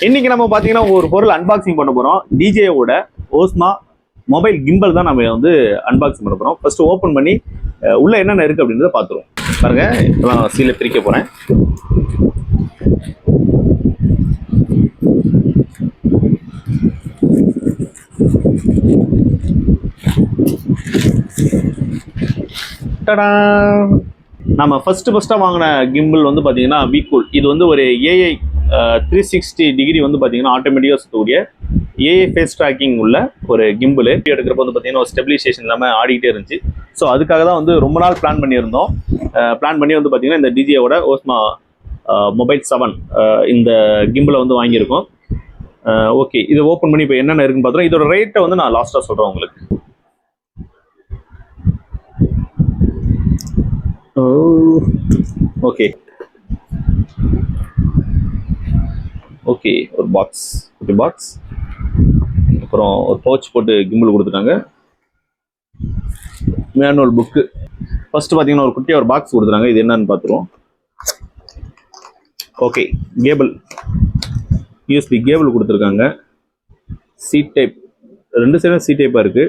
இன்னைக்கு நம்ம பாத்தீங்கன்னா ஒரு பொருள் அன்பாக்சிங் பண்ண போறோம். டிஜேவோட ஓஸ்மா மொபைல் கிம்பல் தான் நம்ம வந்து அன்பாக்சிங் பண்ண போறோம். ஃபர்ஸ்ட் ஓபன் பண்ணி உள்ள என்னென்ன இருக்கு அப்படின்றத பாத்துருவோம். பாருங்க, இப்பதான் சீலை பிரிக்க போறேன். நம்ம ஃபர்ஸ்டா வாங்கின கிம்பிள் வந்து பாத்தீங்கன்னா வீக்கூல். இது வந்து ஒரு ஏஐ 360 டிகிரி வந்து பாத்தீங்கன்னா ஆட்டோமேட்டிக்கா சுத்தக்கூடிய ஏஐ ஃபேஸ் ட்ராக்கிங் உள்ள ஒரு கிம்பிள். எடுக்கிறப்ப வந்து பாத்தீங்கன்னா ஒரு ஸ்டெபிலைசேஷன் இல்லாமல் ஆடிக்கிட்டே இருந்துச்சு. ஸோ அதுக்காக தான் வந்து ரொம்ப நாள் பிளான் பண்ணியிருந்தோம். பிளான் பண்ணி வந்து பாத்தீங்கன்னா இந்த டிஜேவோட ஓஸ்மா மொபைல் 7 இந்த கிம்பிளை வந்து வாங்கியிருக்கோம். ஓகே, இதை ஓப்பன் பண்ணி இப்போ என்னென்ன இருக்குன்னு பார்த்துறோம். இதோட ரேட்டை வந்து நான் லாஸ்ட்டாக சொல்கிறேன் உங்களுக்கு. ஓகே ஓகே, ஒரு பாக்ஸ், குட்டி பாக்ஸ், அப்புறம் ஒரு பவுச் போட்டு கிம்பிள் கொடுத்துட்டாங்க. Manual book. ஃபர்ஸ்ட் பார்த்தீங்கன்னா ஒரு குட்டியாக ஒரு பாக்ஸ் கொடுத்துட்டாங்க. இது என்னன்னு பார்த்துருவோம். ஓகே, கேபிள், யூஎஸ்பி கேபிள் கொடுத்துருக்காங்க. சி டைப், ரெண்டு சைடும் சி டைப்பாக இருக்கு.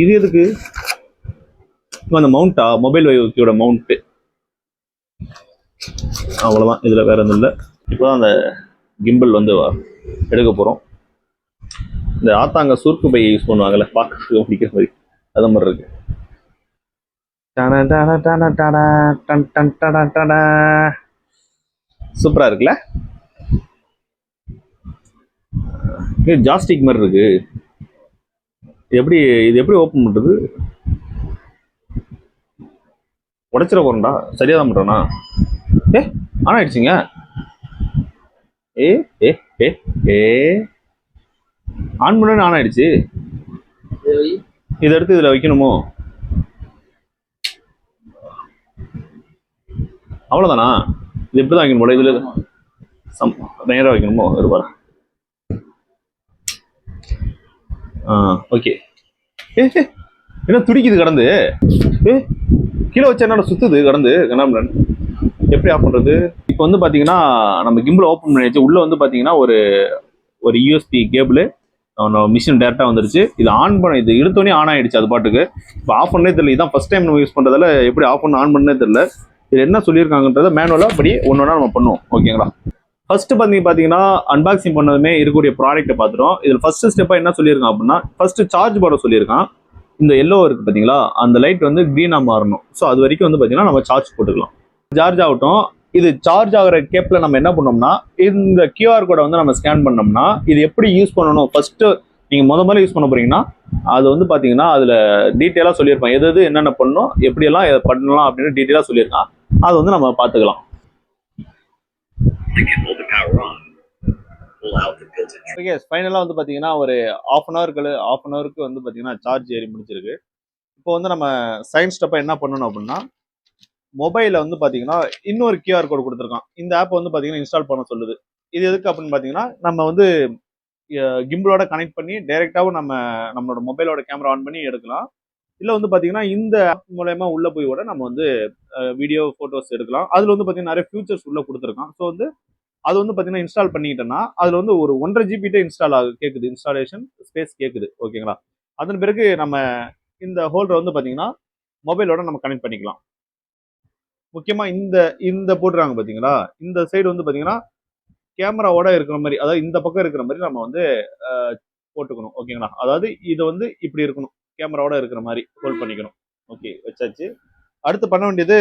இது எதுக்கு? அந்த மவுண்டா, மொபைல் வைக்கியோட மவுண்ட்டு. அவ்வளோதான், இதில் வேற எதுவும் இல்லை. இப்போதான் அந்த கிம்பிள் வந்து எடுக்க போகிறோம். இந்த ஆத்தாங்க சுருக்கு பை யூஸ் பண்ணுவாங்கல்ல, பார்க்க பிடிக்கிற மாதிரி, அது மாதிரி இருக்கு. சூப்பரா இருக்குல்ல? ஜாஸ்டிக் மாதிரி இருக்கு. இது எப்படி ஓப்பன் பண்றது? உடைச்சிட போறேன்டா. சரியா தான் பண்றேனா? ஆன் ஆயிடுச்சுங்க. ஏ ஏ ஏ ஏ ஆன் பண்ண ஆன் ஆயிடுச்சு. இதை எடுத்து இதுல வைக்கணுமோ? அவ்வளவுதானா? இது இப்படிதான் வைக்கணும் போல. இதுல நேரம் வைக்கணுமோ? இருப்பாரு. ஓகே. என்ன துடிக்குது கடந்து? கீழே வச்ச என்னோட சுத்துது கடந்து கண்ணாமன். எப்படி ஆஃப் பண்றது? இப்போ வந்து பாத்தீங்கன்னா நம்ம கிம்பிள் ஓப்பன் பண்ணியாச்சு. உள்ள வந்து பாத்தீங்கன்னா ஒரு யூஎஸ்பி கேபிள் மிஷின் டேரக்டா வந்துருச்சு. இது ஆன் பண்ண, இது இழுத்தோடனே ஆன் ஆயிடுச்சு அது பாட்டுக்கு. இப்போ ஆஃப் பண்ணே தெரியல. இதான் ஃபர்ஸ்ட் டைம் நம்ம யூஸ் பண்றதால எப்படி ஆஃப் பண்ண ஆன் பண்ணே தெரியல. இது என்ன சொல்லியிருக்காங்கன்றத மேனுவலா படி ஒன்னொன்னா நம்ம பண்ணுவோம். ஓகேங்களா? ஃபர்ஸ்ட் பாத்தீங்கன்னா அன்பாக்சிங் பண்ணதுமே இருக்கக்கூடிய ப்ராடக்ட்டை பார்த்துட்டோம். இதில் ஃபர்ஸ்ட் ஸ்டெப்பா என்ன சொல்லியிருக்கான் அப்படின்னா, ஃபர்ஸ்ட் சார்ஜ் போட சொல்லியிருக்கான். இந்த எல்லோ இருக்கு பாத்தீங்களா, அந்த லைட் வந்து கிரீனா மாறணும். ஸோ அது வரைக்கும் வந்து பாத்தீங்கன்னா நம்ம சார்ஜ் போட்டுக்கலாம். சார்ஜ் ஆகட்டும். இது சார்ஜ் ஆகிற கேப்ல நம்ம என்ன பண்ணோம்னா, இந்த கியூஆர் கோடை வந்து நம்ம ஸ்கேன் பண்ணோம்னா இது எப்படி யூஸ் பண்ணணும். ஃபர்ஸ்ட் நீங்க முதல்ல யூஸ் பண்ண போறீங்கன்னா அது வந்து பாத்தீங்கன்னா அதுல டீட்டெயிலா சொல்லியிருப்பான். எது என்னென்ன பண்ணணும், எப்படியெல்லாம் பண்ணலாம் அப்படின்னு டீட்டெயிலா சொல்லியிருக்கான். அது வந்து நம்ம பார்த்துக்கலாம். ஃபைனலா வந்து பாத்தீங்கன்னா ஒரு ஆஃப் அன் ஹவருக்கு வந்து பாத்தீங்கன்னா சார்ஜ் ஏறி முடிச்சிருக்கு. இப்போ வந்து நம்ம செகண்ட் ஸ்டெப்பா என்ன பண்ணணும் அப்படின்னா, மொபைல வந்து பாத்தீங்கன்னா இன்னொரு கியூஆர் கோடு கொடுத்துருக்கான். இந்த ஆப் வந்து பாத்தீங்கன்னா இன்ஸ்டால் பண்ண சொல்லுது. இது எதுக்கு அப்படின்னு பாத்தீங்கன்னா, நம்ம வந்து கிம்பிளோட கனெக்ட் பண்ணி டைரக்டாவும் நம்மளோட மொபைலோட கேமரா ஆன் பண்ணி எடுக்கலாம். இல்ல வந்து பாத்தீங்கன்னா இந்த ஆப் மூலமா உள்ள போய் கூட நம்ம வந்து வீடியோ போட்டோஸ் எடுக்கலாம். அதுல வந்து பாத்தீங்கன்னா நிறைய ஃபியூச்சர்ஸ் உள்ள கொடுத்துருக்கான். ஸோ வந்து அது வந்து பாத்தீங்கன்னா இன்ஸ்டால் பண்ணிக்கிட்டோம்னா அதுல வந்து ஒரு 1.5 GB இன்ஸ்டால் கேக்குது, இன்ஸ்டாலேஷன் ஸ்பேஸ் கேக்குது. ஓகேங்களா? அதன் பிறகு நம்ம இந்த ஹோல்டர் வந்து பாத்தீங்கன்னா மொபைலோட நம்ம கனெக்ட் பண்ணிக்கலாம். முக்கியமா இந்த போட்டுறாங்க பாத்தீங்களா, இந்த சைடு வந்து பாத்தீங்கன்னா கேமராவோட இருக்கிற மாதிரி, அதாவது இந்த பக்கம் இருக்கிற மாதிரி நம்ம வந்து போட்டுக்கணும். ஓகேங்களா? அதாவது இது வந்து இப்படி இருக்கணும், கேமராவோட இருக்கிற மாதிரி ஹோல்ட் பண்ணிக்கணும். ஓகே, வச்சாச்சு. அடுத்து பண்ண வேண்டியது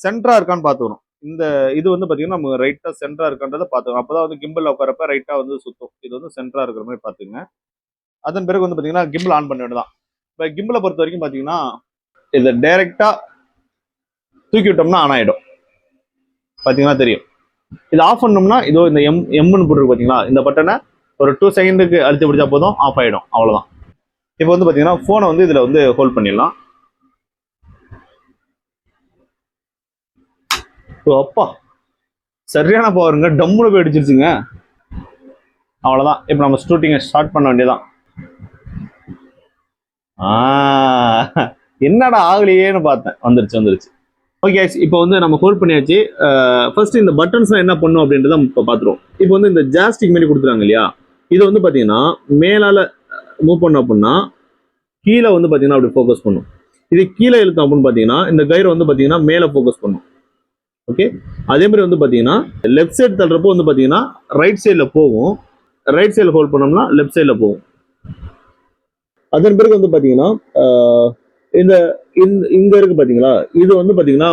சென்டரா இருக்கான்னு பாத்துக்கணும். இந்த இது வந்து பாத்தீங்கன்னா நம்ம ரைட்டா சென்டரா இருக்கான்றதை பாத்துக்கணும். அப்பதான் வந்து கிம்பிள் உட்காரப்ப ரைட்டா வந்து சுத்தும். இது வந்து சென்டரா இருக்கிற மாதிரி பாத்துங்க. அதன் பிறகு வந்து பாத்தீங்கன்னா கிம்பிள் ஆன் பண்ண வேண்டியதான். இப்ப கிம்பிளை பொறுத்த வரைக்கும் பாத்தீங்கன்னா இதை டைரக்டா தூக்கி விட்டோம்னா ஆன் ஆயிடும். பாத்தீங்கன்னா தெரியும். இது ஆஃப் பண்ணோம்னா இதோ இந்த எம்னு போட்டுருக்கு பாத்தீங்களா, இந்த பட்டனை ஒரு 2 செகண்டுக்கு அழுத்தி பிடிச்சா போதும், ஆஃப் ஆயிடும். அவ்வளவுதான். இப்போ வந்து பாத்தீங்கன்னா போனை வந்து இதுல வந்து ஹோல்ட் பண்ணிடலாம். அப்பா சரியான பவருங்க, டம்முல போய் அடிச்சிருச்சுங்க. அவ்வளவுதான். இப்போ நம்ம ஷூட்டிங்கை ஸ்டார்ட் பண்ண வேண்டியதான். என்னடா ஆகலையேன்னு பார்த்தேன். வந்துருச்சு. ஓகே இப்போ வந்து நம்ம ஹோல்ட் பண்ணியாச்சு. ஃபர்ஸ்ட் இந்த பட்டன்ஸ் என்ன பண்ணும் அப்படின்றத இப்போ பார்த்துருவோம். இப்போ வந்து இந்த ஜாஸ்டிக் மாதிரி கொடுத்துருக்காங்க இல்லையா, இது வந்து பார்த்தீங்கன்னா மேலால மூவ் பண்ணோம் அப்படின்னா கீழே வந்து பார்த்தீங்கன்னா அப்படி ஃபோக்கஸ் பண்ணும். இது கீழே இழுத்தோம் அப்படின்னு பார்த்தீங்கன்னா இந்த கயிறு வந்து பார்த்தீங்கன்னா மேலே ஃபோக்கஸ் பண்ணும். ஓகே, அதே மாதிரி வந்து பார்த்தீங்கன்னா லெஃப்ட் சைடு தள்ளுறப்போ வந்து பார்த்தீங்கன்னா ரைட் சைடில் போகும், ரைட் சைடில் ஹோல்ட் பண்ணோம்னா லெஃப்ட் சைடில் போகும். அதன் பிறகு வந்து பார்த்தீங்கன்னா இந்த இங்க இருக்கு பாத்தீங்களா, இது வந்து பாத்தீங்கன்னா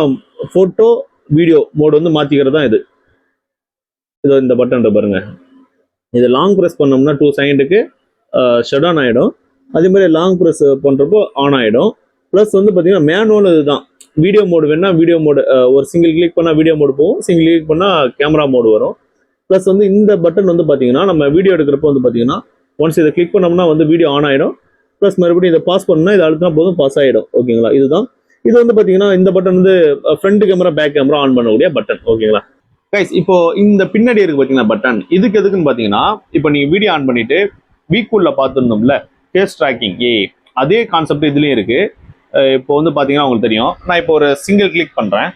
போட்டோ வீடியோ மோட் வந்து மாத்திக்கிறது தான் இது. இந்த பட்டன் பாருங்க, இது லாங் ப்ரெஸ் பண்ணோம்னா 2 செகண்டுக்கு ஷட் ஆன் ஆயிடும். அதே மாதிரி லாங் ப்ரெஸ் பண்றப்போ ஆன் ஆயிடும். பிளஸ் வந்து பாத்தீங்கன்னா மேனுவல் இதுதான். வீடியோ மோடு வேணா வீடியோ மோடு ஒரு சிங்கிள் கிளிக் பண்ணா வீடியோ மோடு போகும், சிங்கிள் கிளிக் பண்ணா கேமரா மோடு வரும். பிளஸ் வந்து இந்த பட்டன் வந்து பாத்தீங்கன்னா நம்ம வீடியோ எடுக்கிறப்போ வந்து பாத்தீங்கன்னா ஒன்ஸ் இதை கிளிக் பண்ணோம்னா வந்து வீடியோ ஆன் ஆயிடும். ப்ளஸ் மறுபடியும் இதை பாஸ் பண்ணா இதை அழுத்தினா போதும் பாஸ் ஆகிடும். ஓகேங்களா, இதுதான். இது வந்து பார்த்தீங்கன்னா இந்த பட்டன் வந்து front camera back camera on பண்ணக்கூடிய பட்டன். ஓகேங்களா கைஸ், இப்போ இந்த பின்னாடி இருக்கு பார்த்தீங்கன்னா பட்டன், இதுக்கு எதுக்குன்னு பார்த்தீங்கன்னா இப்போ நீங்கள் வீடியோ ஆன் பண்ணிட்டு வீக்குள்ள பார்த்துருந்தோம்ல ஃபேஸ் ட்ராக்கிங், அதே கான்செப்ட் இதுலேயும் இருக்கு. இப்போ வந்து பார்த்தீங்கன்னா உங்களுக்கு தெரியும், நான் இப்போ ஒரு சிங்கிள் கிளிக் பண்ணுறேன்,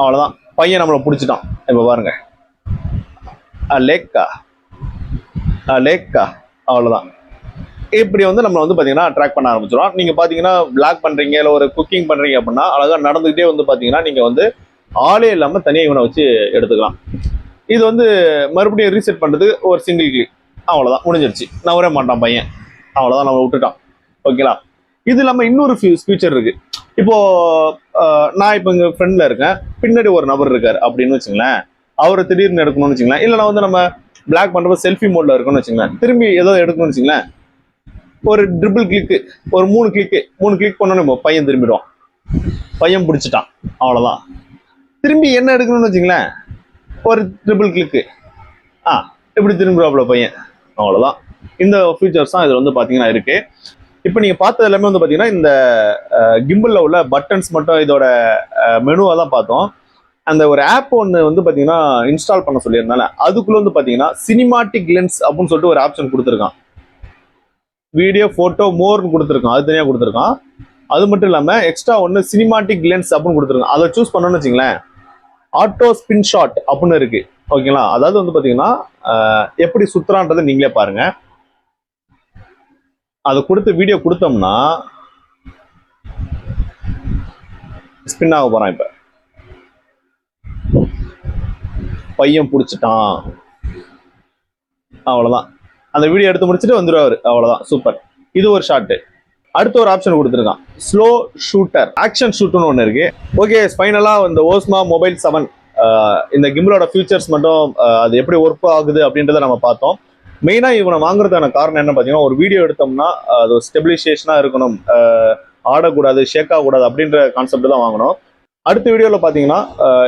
அவ்வளோதான், பையன் நம்மளை பிடிச்சிட்டான். இப்போ பாருங்க, லேக்கா லேக்கா, அவ்வளோதான். இப்படி வந்து நம்ம வந்து பாத்தீங்கன்னா ட்ராக் பண்ண ஆரம்பிச்சிடும். நீங்க பாத்தீங்கன்னா பிளாக் பண்றீங்க இல்ல ஒரு குக்கிங் பண்றீங்க அப்படின்னா அழகா நடந்துகிட்டே வந்து பாத்தீங்கன்னா நீங்க வந்து ஆளே இல்லாம தனியாக இவனை வச்சு எடுத்துக்கலாம். இது வந்து மறுபடியும் ரீசெட் பண்றது ஒரு சிங்கிள் கிளிக், அவ்வளவுதான், முடிஞ்சிருச்சு. நவரே மாட்டான் பையன், அவ்வளவுதான், நம்ம விட்டுட்டான். ஓகேங்களா, இது இல்லாம இன்னொரு ஃபியூச்சர் இருக்கு. இப்போ நான் இப்போ எங்க ஃப்ரெண்ட்ல இருக்கேன், பின்னாடி ஒரு நபர் இருக்காரு அப்படின்னு வச்சுங்களேன், அவரை திடீர்னு எடுக்கணும்னு வச்சுங்களேன், இல்லைன்னா வந்து நம்ம பிளாக் பண்றப்ப செல்ஃபி மோட்ல இருக்குன்னு வச்சுங்களேன், திரும்பி ஏதோ எடுக்கணும்னு வச்சுங்களேன், ஒரு ட்ரிபிள் கிளிக்கு, ஒரு 3 கிளிக் பண்ணோன்னு பையன் திரும்பிடுவான், பையன் பிடிச்சிட்டான், அவ்வளவுதான். திரும்பி என்ன எடுக்கணும்னு வச்சுங்களேன், ஒரு ட்ரிபிள் கிளிக்கு, இப்படி திரும்பிடுவாப்புல பையன், அவ்வளவுதான். இந்த ஃபீச்சர்ஸ் தான் இதுல வந்து பாத்தீங்கன்னா இருக்கு. இப்போ நீங்க பார்த்தது எல்லாமே வந்து பாத்தீங்கன்னா இந்த கிம்பிள்ல உள்ள பட்டன்ஸ் மட்டும், இதோட மெனுவை தான் பார்த்தோம். அந்த ஒரு ஆப் ஒன்று வந்து பாத்தீங்கன்னா இன்ஸ்டால் பண்ண சொல்லியிருந்தால அதுக்குள்ள வந்து பாத்தீங்கன்னா சினிமாட்டிக் லென்ஸ் அப்படின்னு சொல்லிட்டு ஒரு ஆப்ஷன் கொடுத்துருக்கான். வீடியோ போட்டோ மோர்னு கொடுத்துருக்கான், அது தனியாக கொடுத்துருக்கான். அது மட்டும் இல்லாமல் எக்ஸ்ட்ரா ஒன்று சினிமாட்டிக் லென்ஸ் அப்படின்னு கொடுத்துருக்கான். அதை சூஸ் பண்ணோன்னு வச்சுங்களேன், ஆட்டோ ஸ்பின் ஷாட் அப்படின்னு இருக்கு. ஓகேங்களா, அதாவது வந்து பார்த்தீங்கன்னா எப்படி சுத்துறான்றதை நீங்களே பாருங்க. அதை கொடுத்து வீடியோ கொடுத்தோம்னா ஸ்பின் ஆக போறான். இப்ப பையன் பிடிச்சிட்டான், அவ்வளவுதான். அந்த வீடியோ எடுத்து முடிச்சுட்டு வந்துடுவாரு, அவ்வளவுதான், சூப்பர். இது ஒரு ஷாட். அடுத்த ஒரு ஆப்ஷன் கொடுத்துருக்கான், ஸ்லோ ஷூட்டர், ஆக்ஷன் ஷூட்னு ஒன்று இருக்கு. ஓகே, ஃபைனலா இந்த ஓஸ்மா மொபைல் 7 இந்த கிம்பிளோட ஃபியூச்சர்ஸ் மட்டும் அது எப்படி ஒர்க் ஆகுது அப்படின்றத நம்ம பார்த்தோம். மெயினா இவனை வாங்குறதுக்கான காரணம் என்ன பார்த்தீங்கன்னா, ஒரு வீடியோ எடுத்தோம்னா அது ஸ்டெபிலைசேஷனா இருக்கணும், ஆடக்கூடாது, ஷேக் ஆகக்கூடாது அப்படின்ற கான்செப்ட் தான் வாங்கணும். அடுத்த வீடியோவில் பார்த்தீங்கன்னா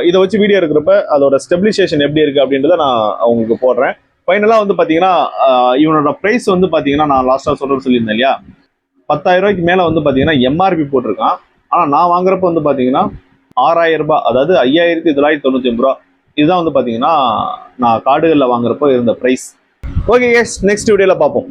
இதை வச்சு வீடியோ எடுக்கிறப்ப அதோட ஸ்டெபிலைசேஷன் எப்படி இருக்கு அப்படின்றத நான் உங்களுக்கு போடுறேன். ஃபைனலாக வந்து பார்த்தீங்கன்னா இவனோட ப்ரைஸ் வந்து பார்த்தீங்கன்னா நான் லாஸ்ட்டாக சொல்லியிருந்தேன் இல்லையா, 10,000 ரூபாய்க்கு மேலே வந்து பார்த்தீங்கன்னா எம்ஆர்பி போட்டிருக்கான். ஆனால் நான் வாங்குறப்ப வந்து பார்த்தீங்கன்னா 6,000 ரூபாய், அதாவது 5,999 ரூபா. இதுதான் வந்து பார்த்தீங்கன்னா நான் கார்டுகளில் வாங்குறப்போ இருந்த ப்ரைஸ். ஓகே, நெக்ஸ்ட் வீடியோவில் பார்ப்போம்.